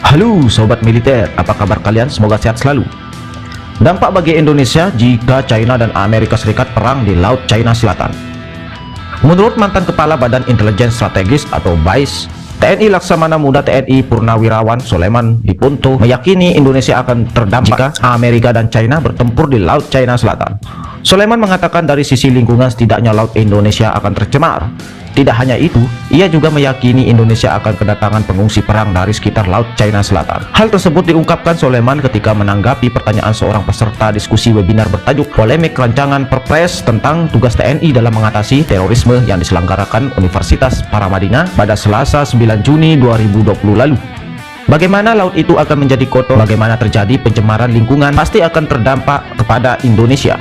Halo Sobat Militer, apa kabar kalian? Semoga sehat selalu. Dampak bagi Indonesia jika China dan Amerika Serikat perang di Laut China Selatan. Menurut mantan Kepala Badan Intelijen Strategis atau BAIS, TNI Laksamana Muda TNI Purnawirawan Soleman Diponto meyakini Indonesia akan terdampak jika Amerika dan China bertempur di Laut China Selatan. Soleman mengatakan dari sisi lingkungan setidaknya Laut Indonesia akan tercemar. Tidak hanya itu, ia juga meyakini Indonesia akan kedatangan pengungsi perang dari sekitar Laut China Selatan. Hal tersebut diungkapkan Soleman ketika menanggapi pertanyaan seorang peserta diskusi webinar bertajuk Polemik Rancangan Perpres tentang tugas TNI dalam mengatasi terorisme yang diselenggarakan Universitas Paramadina pada Selasa 9 Juni 2020 lalu. Bagaimana laut itu akan menjadi kotor, bagaimana terjadi pencemaran lingkungan, pasti akan terdampak kepada Indonesia.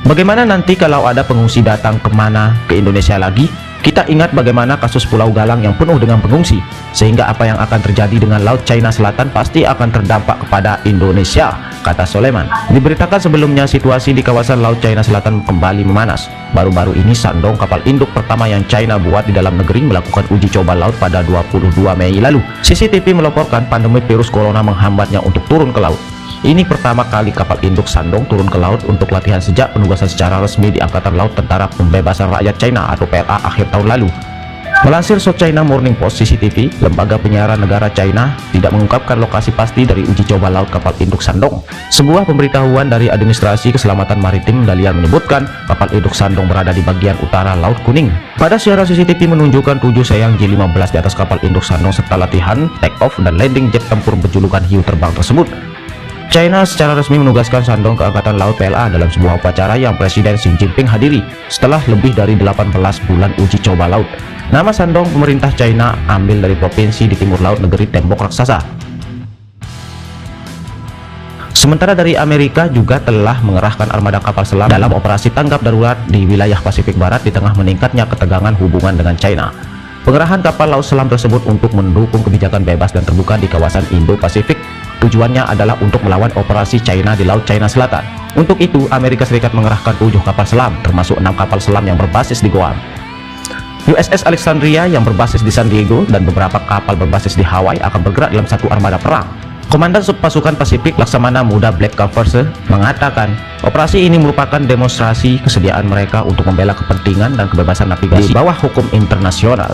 Bagaimana nanti kalau ada pengungsi datang kemana ke Indonesia lagi? Kita ingat bagaimana kasus Pulau Galang yang penuh dengan pengungsi, sehingga apa yang akan terjadi dengan Laut China Selatan pasti akan terdampak kepada Indonesia, kata Soleman. Diberitakan sebelumnya situasi di kawasan Laut China Selatan kembali memanas. Baru-baru ini Shandong, kapal induk pertama yang China buat di dalam negeri, melakukan uji coba laut pada 22 Mei lalu. CCTV melaporkan pandemi virus corona menghambatnya untuk turun ke laut. Ini pertama kali kapal induk Shandong turun ke laut untuk latihan sejak penugasan secara resmi di Angkatan Laut Tentara Pembebasan Rakyat China atau PRA akhir tahun lalu. Melansir South China Morning Post, CCTV, lembaga penyiaran negara China, tidak mengungkapkan lokasi pasti dari uji coba laut kapal induk Shandong. Sebuah pemberitahuan dari Administrasi Keselamatan Maritim Dalian menyebutkan kapal induk Shandong berada di bagian utara Laut Kuning. Pada siaran CCTV menunjukkan 7 Seayang J-15 di atas kapal induk Shandong serta latihan, take off, dan landing jet tempur berjulukan hiu terbang tersebut. China secara resmi menugaskan Shandong ke Angkatan Laut PLA dalam sebuah upacara yang Presiden Xi Jinping hadiri setelah lebih dari 18 bulan uji coba laut. Nama Shandong pemerintah China ambil dari provinsi di timur laut negeri Tembok Raksasa. Sementara dari Amerika juga telah mengerahkan armada kapal selam dalam operasi tanggap darurat di wilayah Pasifik Barat di tengah meningkatnya ketegangan hubungan dengan China. Pengerahan kapal laut selam tersebut untuk mendukung kebijakan bebas dan terbuka di kawasan Indo-Pasifik. Tujuannya adalah untuk melawan operasi China di Laut China Selatan. Untuk itu, Amerika Serikat mengerahkan 7 kapal selam, termasuk 6 kapal selam yang berbasis di Guam, USS Alexandria yang berbasis di San Diego, dan beberapa kapal berbasis di Hawaii akan bergerak dalam satu armada perang. Komandan Subpasukan Pasifik Laksamana Muda Black Converse mengatakan, operasi ini merupakan demonstrasi kesediaan mereka untuk membela kepentingan dan kebebasan navigasi di bawah hukum internasional.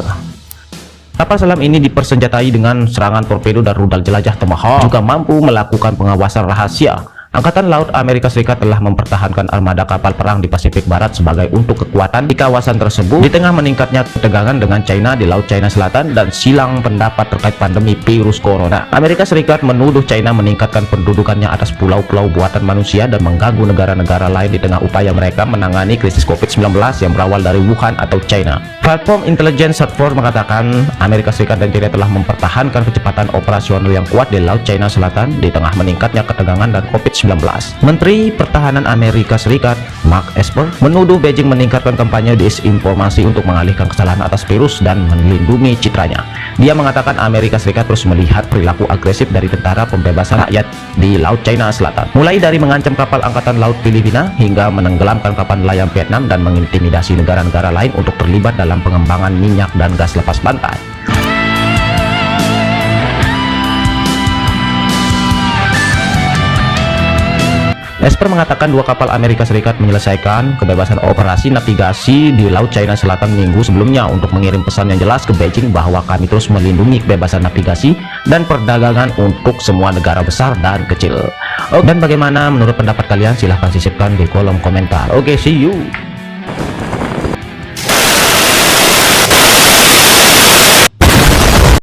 Kapal selam ini dipersenjatai dengan serangan torpedo dan rudal jelajah Tomahawk, juga mampu melakukan pengawasan rahasia. Angkatan Laut Amerika Serikat telah mempertahankan armada kapal perang di Pasifik Barat sebagai untuk kekuatan di kawasan tersebut di tengah meningkatnya ketegangan dengan China di Laut China Selatan dan silang pendapat terkait pandemi virus corona. Amerika Serikat menuduh China meningkatkan pendudukannya atas pulau-pulau buatan manusia dan mengganggu negara-negara lain di tengah upaya mereka menangani krisis COVID-19 yang berawal dari Wuhan atau China. Platform Intelligence Force mengatakan Amerika Serikat dan China telah mempertahankan kecepatan operasional yang kuat di Laut China Selatan di tengah meningkatnya ketegangan dan COVID-19. Menteri Pertahanan Amerika Serikat Mark Esper menuduh Beijing meningkatkan kampanye disinformasi untuk mengalihkan kesalahan atas virus dan melindungi citranya. Dia mengatakan Amerika Serikat terus melihat perilaku agresif dari tentara pembebasan rakyat di Laut China Selatan, mulai dari mengancam kapal Angkatan Laut Filipina hingga menenggelamkan kapal nelayan Vietnam dan mengintimidasi negara-negara lain untuk terlibat dalam pengembangan minyak dan gas lepas pantai. Esper mengatakan 2 kapal Amerika Serikat menyelesaikan kebebasan operasi navigasi di Laut China Selatan minggu sebelumnya untuk mengirim pesan yang jelas ke Beijing bahwa kami terus melindungi kebebasan navigasi dan perdagangan untuk semua negara besar dan kecil. Dan bagaimana menurut pendapat kalian? Silahkan sisipkan di kolom komentar. Oke, see you.